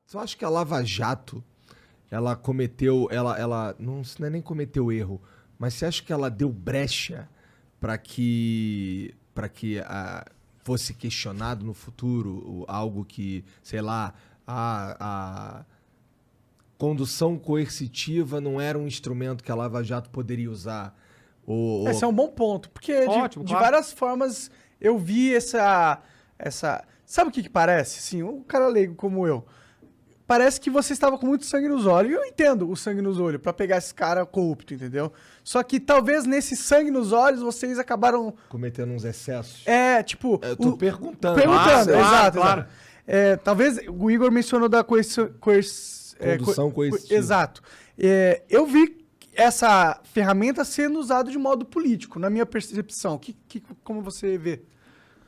Você acha que a Lava Jato, ela cometeu, ela não é nem cometeu erro, mas você acha que ela deu brecha para que fosse questionado no futuro algo que, sei lá, a condução coercitiva não era um instrumento que a Lava Jato poderia usar? Esse é um bom ponto, porque Ótimo, de claro. várias formas eu vi essa... Sabe o que parece? Assim, um cara leigo como eu. Parece que você estava com muito sangue nos olhos. E eu entendo o sangue nos olhos pra pegar esse cara corrupto, entendeu? Só que talvez nesse sangue nos olhos vocês acabaram... Cometendo uns excessos? Tipo... Eu tô perguntando. Perguntando, exato. claro. Talvez o Igor mencionou da Condução coercitiva. Exato. Eu vi essa ferramenta sendo usada de modo político, na minha percepção. Como você vê?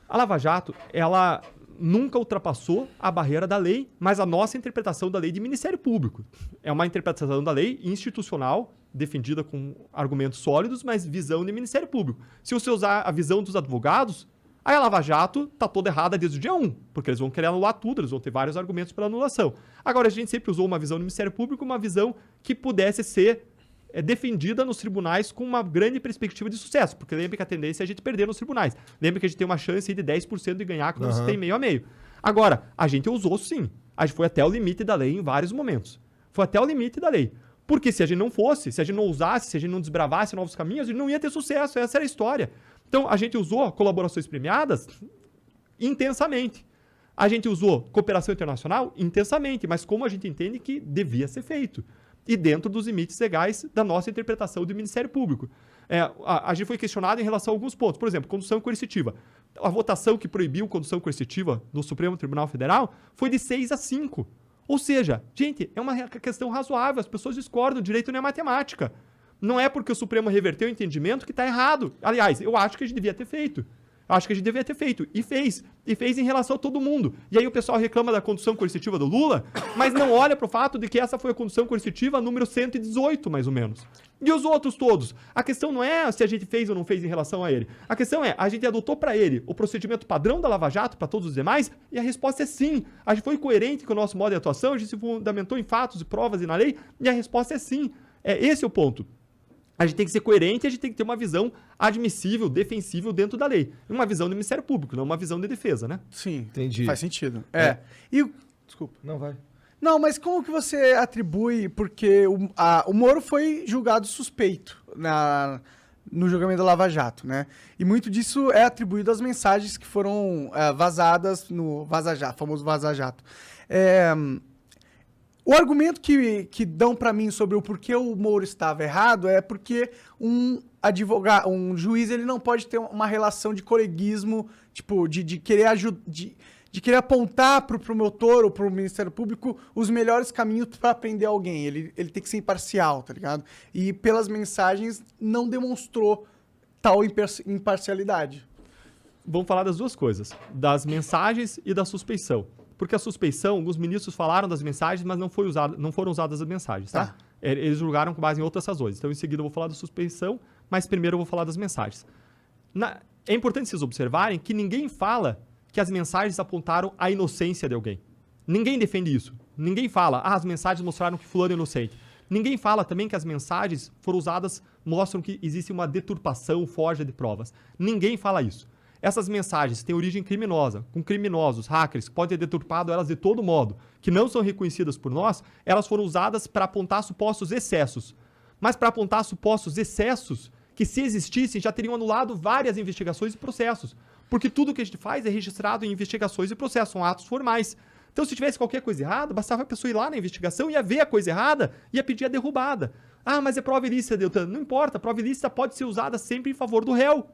A Lava Jato, ela nunca ultrapassou a barreira da lei, mas a nossa interpretação da lei de Ministério Público. É uma interpretação da lei institucional, defendida com argumentos sólidos, mas visão de Ministério Público. Se você usar a visão dos advogados, aí a Lava Jato está toda errada desde o dia 1, porque eles vão querer anular tudo, eles vão ter vários argumentos pela anulação. Agora, a gente sempre usou uma visão do Ministério Público, uma visão que pudesse ser defendida nos tribunais com uma grande perspectiva de sucesso, porque lembra que a tendência é a gente perder nos tribunais. Lembra que a gente tem uma chance de 10% de ganhar quando você tem meio a meio. Agora, a gente usou sim. A gente foi até o limite da lei em vários momentos. Foi até o limite da lei. Porque se a gente não fosse, se a gente não usasse, se a gente não desbravasse novos caminhos, a gente não ia ter sucesso. Essa era a história. Então, a gente usou colaborações premiadas intensamente. A gente usou cooperação internacional intensamente, mas como a gente entende que devia ser feito. E dentro dos limites legais da nossa interpretação do Ministério Público. A gente foi questionado em relação a alguns pontos. Por exemplo, condução coercitiva. A votação que proibiu condução coercitiva no Supremo Tribunal Federal foi de 6-5. Ou seja, gente, é uma questão razoável. As pessoas discordam, o direito não é matemática. Não é porque o Supremo reverteu o entendimento que está errado. Aliás, eu acho que a gente devia ter feito. Acho que a gente devia ter feito. E fez. E fez em relação a todo mundo. E aí o pessoal reclama da condução coercitiva do Lula, mas não olha para o fato de que essa foi a condução coercitiva número 118, mais ou menos. E os outros todos? A questão não é se a gente fez ou não fez em relação a ele. A questão é, a gente adotou para ele o procedimento padrão da Lava Jato para todos os demais? E a resposta é sim. A gente foi coerente com o nosso modo de atuação, a gente se fundamentou em fatos e provas e na lei, e a resposta é sim. Esse é o ponto. A gente tem que ser coerente e a gente tem que ter uma visão admissível, defensível dentro da lei. Uma visão do Ministério Público, não uma visão de defesa, né? Sim, Entendi. faz sentido. Desculpa. Não, vai. Não, mas como que você atribui, porque o Moro foi julgado suspeito no julgamento da Lava Jato, né? E muito disso é atribuído às mensagens que foram vazadas no Vaza Jato, famoso Vaza Jato. O argumento que dão pra mim sobre o porquê o Moro estava errado é porque um juiz, ele não pode ter uma relação de coleguismo, tipo, de querer de querer apontar pro promotor ou pro Ministério Público os melhores caminhos para prender alguém. Ele tem que ser imparcial, tá ligado? E pelas mensagens não demonstrou tal imparcialidade. Vamos falar das duas coisas, das mensagens e da suspeição. Porque a suspeição, alguns ministros falaram das mensagens, mas não foram usadas as mensagens, tá? Eles julgaram com base em outras razões. Então, em seguida, eu vou falar da suspeição, mas primeiro eu vou falar das mensagens. É importante vocês observarem que ninguém fala que as mensagens apontaram a inocência de alguém. Ninguém defende isso. Ninguém fala, as mensagens mostraram que fulano é inocente. Ninguém fala também que as mensagens foram usadas, mostram que existe uma deturpação, forja de provas. Ninguém fala isso. Essas mensagens têm origem criminosa, com criminosos, hackers, que podem ter deturpado elas de todo modo, que não são reconhecidas por nós, elas foram usadas para apontar supostos excessos. Mas para apontar supostos excessos, que se existissem, já teriam anulado várias investigações e processos. Porque tudo que a gente faz é registrado em investigações e processos, são atos formais. Então, se tivesse qualquer coisa errada, bastava a pessoa ir lá na investigação, ia ver a coisa errada, ia pedir a derrubada. Mas é prova ilícita, Deltan. Não importa, a prova ilícita pode ser usada sempre em favor do réu.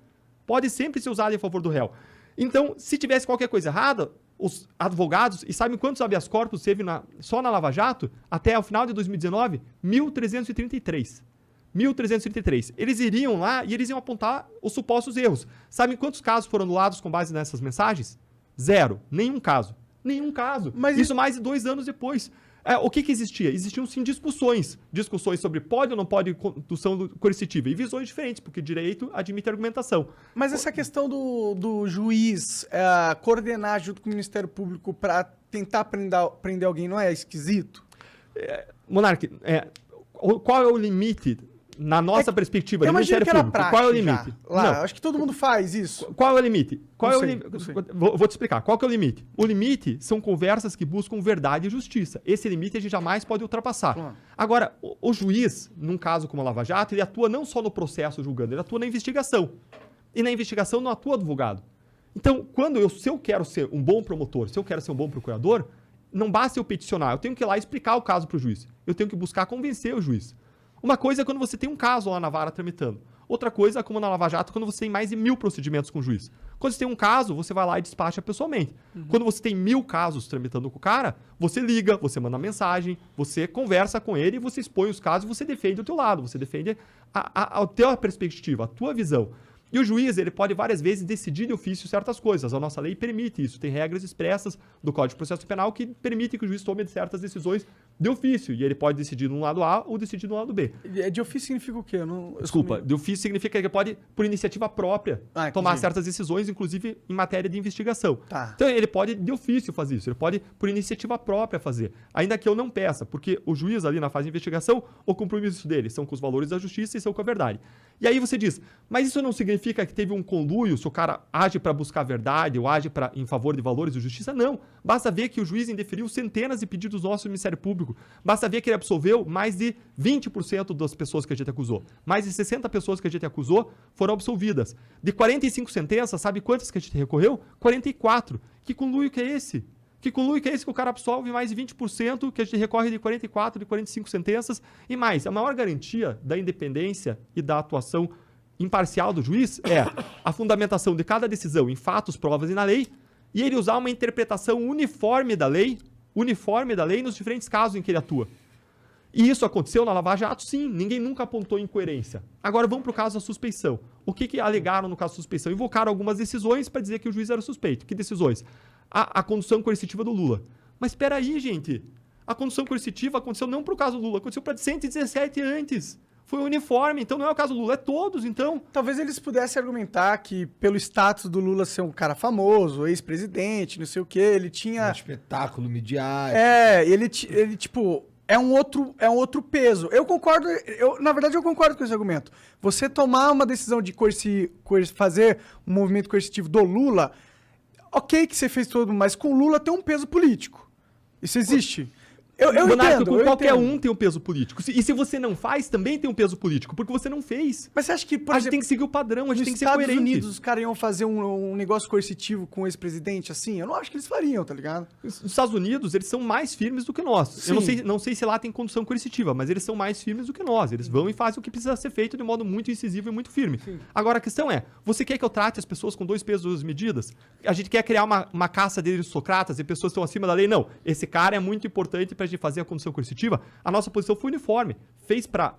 Pode sempre ser usada em favor do réu. Então, se tivesse qualquer coisa errada, os advogados, e sabem quantos habeas corpus teve só na Lava Jato? Até o final de 2019, 1.333. 1.333. Eles iriam lá e eles iam apontar os supostos erros. Sabem quantos casos foram anulados com base nessas mensagens? 0. Nenhum caso. Nenhum caso. Mas isso mais de 2 anos depois. O que existia? Existiam, sim, discussões. Discussões sobre pode ou não pode condução coercitiva. E visões diferentes, porque direito admite argumentação. Mas essa questão do juiz coordenar junto com o Ministério Público para tentar prender alguém não é esquisito? Monark, qual é o limite, na nossa perspectiva, do Ministério Público? Qual é o limite? Lá, acho que todo mundo faz isso. Qual é o limite? Não sei. Vou te explicar. Qual que é o limite? O limite são conversas que buscam verdade e justiça. Esse limite a gente jamais pode ultrapassar. Claro. Agora, o juiz, num caso como a Lava Jato, ele atua não só no processo julgando, ele atua na investigação. E na investigação não atua advogado. Então, se eu quero ser um bom promotor, se eu quero ser um bom procurador, não basta eu peticionar, eu tenho que ir lá explicar o caso para o juiz. Eu tenho que buscar convencer o juiz. Uma coisa é quando você tem um caso lá na vara tramitando. Outra coisa é, como na Lava Jato, quando você tem mais de 1000 procedimentos com o juiz. Quando você tem um caso, você vai lá e despacha pessoalmente. Quando você tem 1000 casos tramitando com o cara, você liga, você manda mensagem, você conversa com ele, você expõe os casos e você defende o teu lado, você defende a tua perspectiva, a tua visão. E o juiz, ele pode várias vezes decidir de ofício certas coisas. A nossa lei permite isso. Tem regras expressas do Código de Processo Penal que permitem que o juiz tome certas decisões de ofício. E ele pode decidir no lado A ou decidir no lado B. De ofício significa o quê? Desculpa, de ofício significa que ele pode, por iniciativa própria, tomar certas decisões, inclusive em matéria de investigação. Tá. Então, ele pode, de ofício, fazer isso. Ele pode, por iniciativa própria, fazer. Ainda que eu não peça, porque o juiz ali na fase de investigação, o compromisso dele são com os valores da justiça e são com a verdade. E aí você diz, mas isso não significa que teve um conluio, se o cara age para buscar a verdade ou age em favor de valores de justiça? Não. Basta ver que o juiz indeferiu centenas de pedidos nossos do Ministério Público. Basta ver que ele absolveu mais de 20% das pessoas que a gente acusou. Mais de 60 pessoas que a gente acusou foram absolvidas. De 45 sentenças, sabe quantas que a gente recorreu? 44. Que conluio que é esse? Que conluio que é esse que o cara absolve mais de 20%, que a gente recorre de 44, de 45 sentenças e mais? A maior garantia da independência e da atuação imparcial do juiz é a fundamentação de cada decisão em fatos, provas e na lei, e ele usar uma interpretação uniforme da lei nos diferentes casos em que ele atua. E isso aconteceu na Lava Jato? Sim, ninguém nunca apontou incoerência. Agora vamos para o caso da suspeição. O que alegaram no caso da suspeição? Invocaram algumas decisões para dizer que o juiz era suspeito. Que decisões? A condução coercitiva do Lula. Mas espera aí, gente. A condução coercitiva aconteceu não para o caso do Lula, aconteceu para 117 antes. Foi uniforme, então não é o caso do Lula, é todos, então. Talvez eles pudessem argumentar que, pelo status do Lula ser um cara famoso, ex-presidente, não sei o quê, ele tinha... Um espetáculo midiático. Ele tipo... É um outro peso. Eu concordo, na verdade eu concordo com esse argumento. Você tomar uma decisão de fazer um movimento coercitivo do Lula, ok que você fez tudo, mas com o Lula tem um peso político. Isso existe. Eu entendo. Qualquer um tem um peso político. E se você não faz, também tem um peso político, porque você não fez. Mas você acha que, por exemplo, a gente tem que seguir o padrão, a gente tem que ser coerente. Nos Estados Unidos, os caras iam fazer um negócio coercitivo com o ex-presidente assim? Eu não acho que eles fariam, tá ligado? Os Estados Unidos, eles são mais firmes do que nós. Sim. Eu não sei se lá tem condução coercitiva, mas eles são mais firmes do que nós. Eles vão e fazem o que precisa ser feito de modo muito incisivo e muito firme. Sim. Agora, a questão é, você quer que eu trate as pessoas com 2 pesos e 2 medidas? A gente quer criar uma caça de aristocratas e pessoas que estão acima da lei? Não. Esse cara é muito importante pra gente fazer a condução coercitiva. A nossa posição foi uniforme. Fez para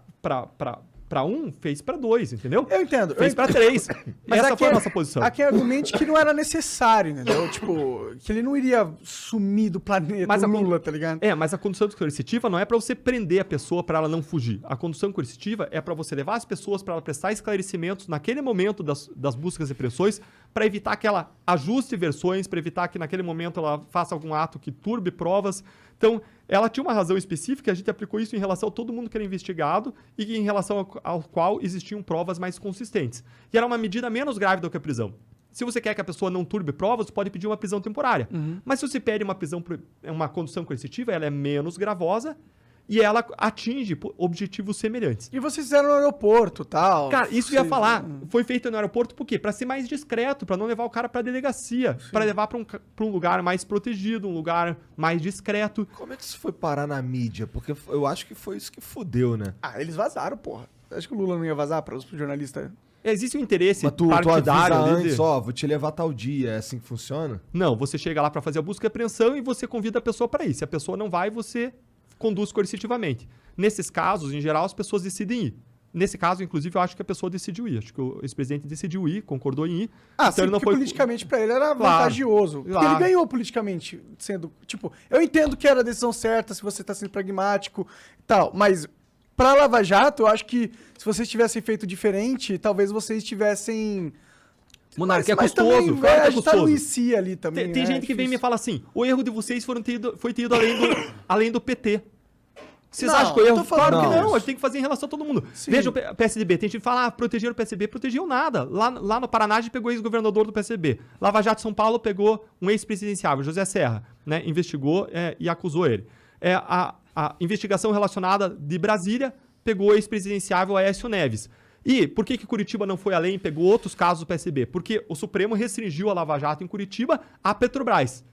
1, fez para 2, entendeu? Eu entendo. Fez para 3. Mas essa foi a nossa posição. Aqui argumente que não era necessário, entendeu? Tipo, que ele não iria sumir do planeta, mas Lula, tá ligado? Mas a condução coercitiva não é para você prender a pessoa para ela não fugir. A condução coercitiva é para você levar as pessoas para ela prestar esclarecimentos naquele momento das buscas e pressões, para evitar que ela ajuste versões, para evitar que naquele momento ela faça algum ato que turbe provas. Então, ela tinha uma razão específica, a gente aplicou isso em relação a todo mundo que era investigado e em relação ao qual existiam provas mais consistentes. E era uma medida menos grave do que a prisão. Se você quer que a pessoa não turbe provas, você pode pedir uma prisão temporária. Mas se você pede uma condução coercitiva, ela é menos gravosa e ela atinge objetivos semelhantes. E vocês fizeram no aeroporto e tal. Cara, isso eu ia falar. Foi feito no aeroporto por quê? Pra ser mais discreto, pra não levar o cara pra delegacia. Sim. Pra levar pra um lugar mais protegido, um lugar mais discreto. Como é que isso foi parar na mídia? Porque eu acho que foi isso que fudeu, né? Eles vazaram, porra. Acho que o Lula não ia vazar para os jornalistas. Existe um interesse partidário ali. Vou te levar tal dia, é assim que funciona? Não, você chega lá pra fazer a busca e apreensão e você convida a pessoa pra ir. Se a pessoa não vai, você conduz coercitivamente. Nesses casos, em geral, as pessoas decidem ir. Nesse caso, inclusive, eu acho que a pessoa decidiu ir. Acho que o ex-presidente decidiu ir, concordou em ir. Ah, então sim, ele não porque foi... politicamente pra ele era Claro, vantajoso. Porque claro. ele ganhou politicamente, sendo... Tipo, eu entendo que era a decisão certa, se você tá sendo pragmático e tal, mas pra Lava Jato, eu acho que se vocês tivessem feito diferente, talvez vocês tivessem... Monarca, é mas custoso, também, claro que é a gente tá no custoso. IC ali também, Tem né? gente que vem e me Difícil. fala assim, o erro de vocês foi ter ido além do PT. Vocês Não, acham que o eu erro... tô falando Claro que não. não, a gente tem que fazer em relação a todo mundo. Sim. Veja o PSDB, tem gente que fala, protegeram o PSDB, protegeu nada. Lá no Paraná, a gente pegou o ex-governador do PSDB. Lava Jato São Paulo pegou um ex-presidenciável, José Serra, né, investigou e acusou ele. A investigação relacionada de Brasília pegou o ex-presidenciável Aécio Neves. E por que Curitiba não foi além e pegou outros casos do PSDB? Porque o Supremo restringiu a Lava Jato em Curitiba à Petrobras.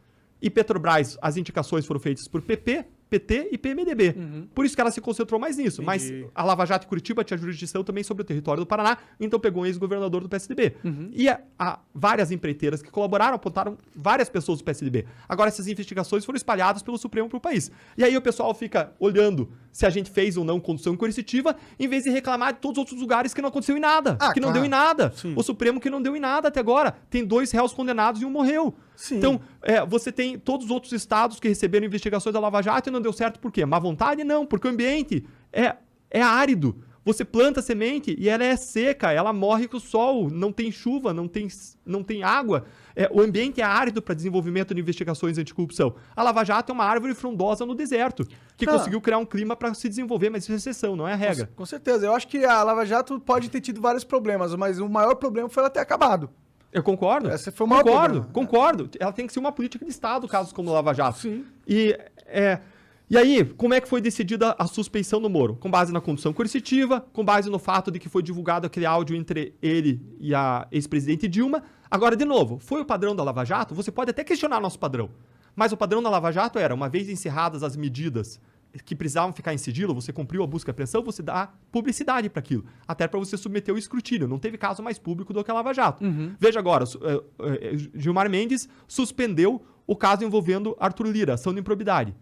E Petrobras, as indicações foram feitas por PP, PT e PMDB. Por isso que ela se concentrou mais nisso. Entendi. Mas a Lava Jato em Curitiba tinha jurisdição também sobre o território do Paraná, então pegou um ex-governador do PSDB. E há várias empreiteiras que colaboraram, apontaram várias pessoas do PSDB. Agora, essas investigações foram espalhadas pelo Supremo para o país. E aí o pessoal fica olhando se a gente fez ou não condução coercitiva, em vez de reclamar de todos os outros lugares que não aconteceu em nada. Ah, que não claro. deu em nada. Sim. O Supremo que não deu em nada até agora. Tem 2 réus condenados e um morreu. Sim. Então, você tem todos os outros estados que receberam investigações da Lava Jato e não deu certo por quê? Má vontade? Não, porque o ambiente é árido. Você planta semente e ela é seca, ela morre com o sol, não tem chuva, não tem água. O ambiente é árido para desenvolvimento de investigações anticorrupção. A Lava Jato é uma árvore frondosa no deserto, que conseguiu criar um clima para se desenvolver, mas isso é exceção, não é a regra. Com certeza. Eu acho que a Lava Jato pode ter tido vários problemas, mas o maior problema foi ela ter acabado. Eu concordo. Esse foi o maior problema. Concordo. Ela tem que ser uma política de Estado, casos como o Lava Jato. Sim. E aí, como é que foi decidida a suspeição do Moro? Com base na condução coercitiva, com base no fato de que foi divulgado aquele áudio entre ele e a ex-presidente Dilma. Agora, de novo, foi o padrão da Lava Jato? Você pode até questionar nosso padrão. Mas o padrão da Lava Jato era, uma vez encerradas as medidas que precisavam ficar em sigilo, você cumpriu a busca e apreensão, você dá publicidade para aquilo. Até para você submeter o escrutínio. Não teve caso mais público do que a Lava Jato. Veja agora, Gilmar Mendes suspendeu o caso envolvendo Arthur Lira, ação de improbidade.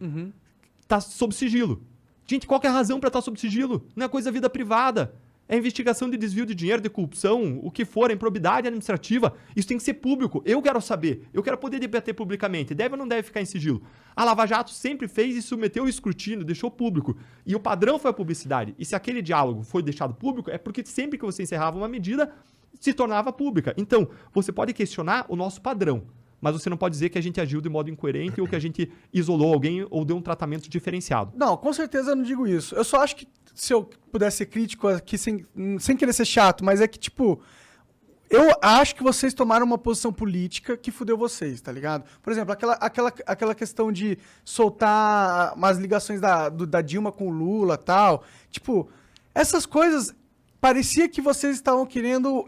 Está sob sigilo. Gente, qual que é a razão para estar sob sigilo? Não é coisa da vida privada. É investigação de desvio de dinheiro, de corrupção, o que for, é improbidade administrativa. Isso tem que ser público. Eu quero saber. Eu quero poder debater publicamente. Deve ou não deve ficar em sigilo? A Lava Jato sempre fez e submeteu o escrutínio, deixou público. E o padrão foi a publicidade. E se aquele diálogo foi deixado público, é porque sempre que você encerrava uma medida, se tornava pública. Então, você pode questionar o nosso padrão, mas você não pode dizer que a gente agiu de modo incoerente ou que a gente isolou alguém ou deu um tratamento diferenciado. Não, com certeza eu não digo isso. Eu só acho que, se eu pudesse ser crítico aqui, sem querer ser chato, mas é que, tipo, eu acho que vocês tomaram uma posição política que fudeu vocês, tá ligado? Por exemplo, aquela questão de soltar umas ligações da Dilma com o Lula e tal. Tipo, essas coisas... Parecia que vocês estavam querendo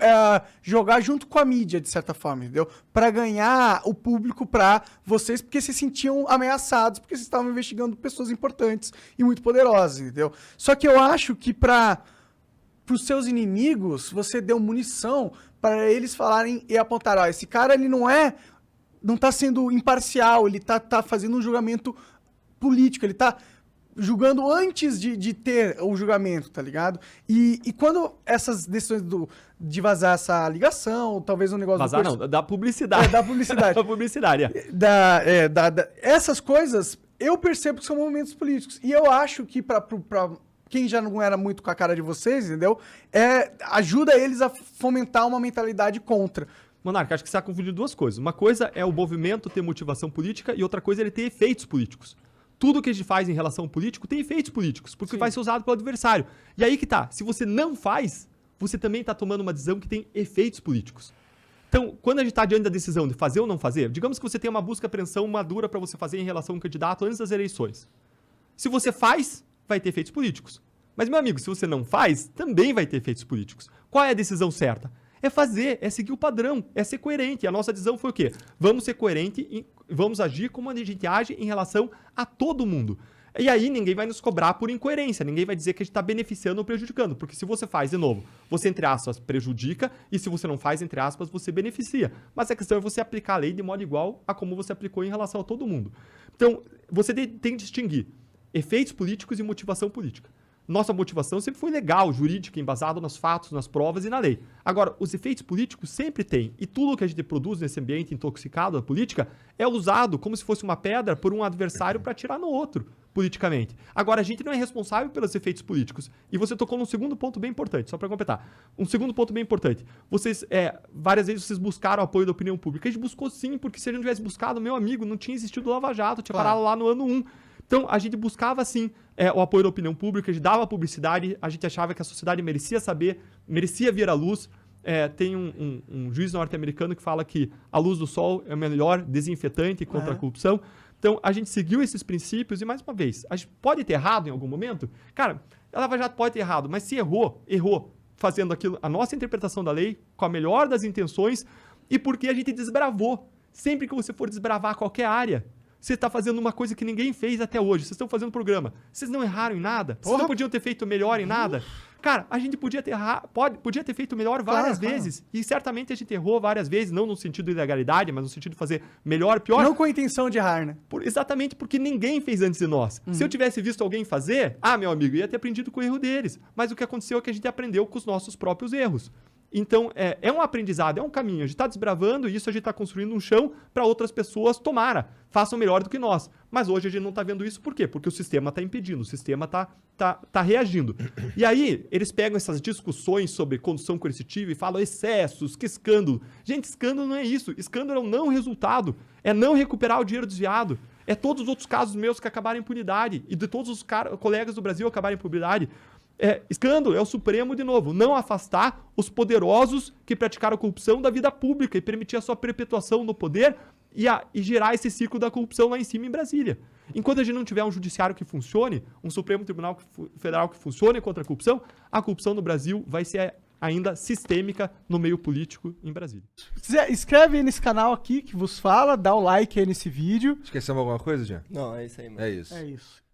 jogar junto com a mídia, de certa forma, entendeu? Para ganhar o público para vocês, porque se sentiam ameaçados, porque vocês estavam investigando pessoas importantes e muito poderosas, entendeu? Só que eu acho que para os seus inimigos, você deu munição para eles falarem e apontar, ó, esse cara ele não tá sendo imparcial, ele tá fazendo um julgamento político, ele tá julgando antes de ter o julgamento, tá ligado? E quando essas decisões de vazar essa ligação, talvez um negócio... Vazar não, da publicidade. Da publicidade. Da publicidade, essas coisas, eu percebo que são movimentos políticos. E eu acho que pra quem já não era muito com a cara de vocês, entendeu? Ajuda eles a fomentar uma mentalidade contra. Monarca, acho que você está confundindo duas coisas. Uma coisa é o movimento ter motivação política e outra coisa é ele ter efeitos políticos. Tudo que a gente faz em relação ao político tem efeitos políticos, porque vai ser usado pelo adversário. E aí que tá, se você não faz, você também está tomando uma decisão que tem efeitos políticos. Então, quando a gente está diante da decisão de fazer ou não fazer, digamos que você tem uma busca e apreensão madura para você fazer em relação a um candidato antes das eleições. Se você faz, vai ter efeitos políticos. Mas, meu amigo, se você não faz, também vai ter efeitos políticos. Qual é a decisão certa? É fazer, é seguir o padrão, é ser coerente. A nossa decisão foi o quê? Vamos ser coerente e vamos agir como a gente age em relação a todo mundo. E aí ninguém vai nos cobrar por incoerência, ninguém vai dizer que a gente está beneficiando ou prejudicando, porque se você faz, de novo, você, entre aspas, prejudica, e se você não faz, entre aspas, você beneficia. Mas a questão é você aplicar a lei de modo igual a como você aplicou em relação a todo mundo. Então, você tem que distinguir efeitos políticos e motivação política. Nossa motivação sempre foi legal, jurídica, embasada nos fatos, nas provas e na lei. Agora, os efeitos políticos sempre tem. E tudo que a gente produz nesse ambiente intoxicado da política é usado como se fosse uma pedra por um adversário para atirar no outro, politicamente. Agora, a gente não é responsável pelos efeitos políticos. E você tocou num segundo ponto bem importante, só para completar. Um segundo ponto bem importante. Vocês, várias vezes vocês buscaram o apoio da opinião pública. A gente buscou sim, porque se a gente não tivesse buscado, meu amigo, não tinha existido o Lava Jato, tinha parado lá no ano 1. Então, a gente buscava, sim, o apoio da opinião pública, a gente dava publicidade, a gente achava que a sociedade merecia saber, merecia vir à luz. Tem um juiz norte-americano que fala que a luz do sol é o melhor desinfetante contra a corrupção. Então, a gente seguiu esses princípios e, mais uma vez, a gente pode ter errado em algum momento? Cara, a Lava Jato pode ter errado, mas se errou fazendo aquilo, a nossa interpretação da lei, com a melhor das intenções e porque a gente desbravou. Sempre que você for desbravar qualquer área, você está fazendo uma coisa que ninguém fez até hoje. Vocês estão fazendo programa. Vocês não erraram em nada? Vocês não podiam ter feito melhor em nada? Cara, a gente podia ter feito melhor várias vezes. E certamente a gente errou várias vezes, não no sentido de ilegalidade, mas no sentido de fazer melhor, pior. Não com a intenção de errar, né? Exatamente porque ninguém fez antes de nós. Se eu tivesse visto alguém fazer, meu amigo, ia ter aprendido com o erro deles. Mas o que aconteceu é que a gente aprendeu com os nossos próprios erros. Então, é um aprendizado, é um caminho. A gente está desbravando e isso a gente está construindo um chão para outras pessoas, façam melhor do que nós. Mas hoje a gente não está vendo isso, por quê? Porque o sistema está impedindo, o sistema está reagindo. E aí, eles pegam essas discussões sobre condução coercitiva e falam excessos, que escândalo. Gente, escândalo não é isso. Escândalo é um não resultado. É não recuperar o dinheiro desviado. É todos os outros casos meus que acabaram em impunidade e de todos os colegas do Brasil acabarem em impunidade. Escândalo é o supremo, de novo, não afastar os poderosos que praticaram corrupção da vida pública e permitir a sua perpetuação no poder e gerar esse ciclo da corrupção lá em cima em Brasília. Enquanto a gente não tiver um judiciário que funcione, um Supremo Tribunal Federal que funcione contra a corrupção no Brasil vai ser ainda sistêmica no meio político em Brasília. Escreve aí nesse canal aqui que vos fala, dá o like aí nesse vídeo. Esquecemos alguma coisa, Jean? Não, é isso aí, mano. É isso. É isso.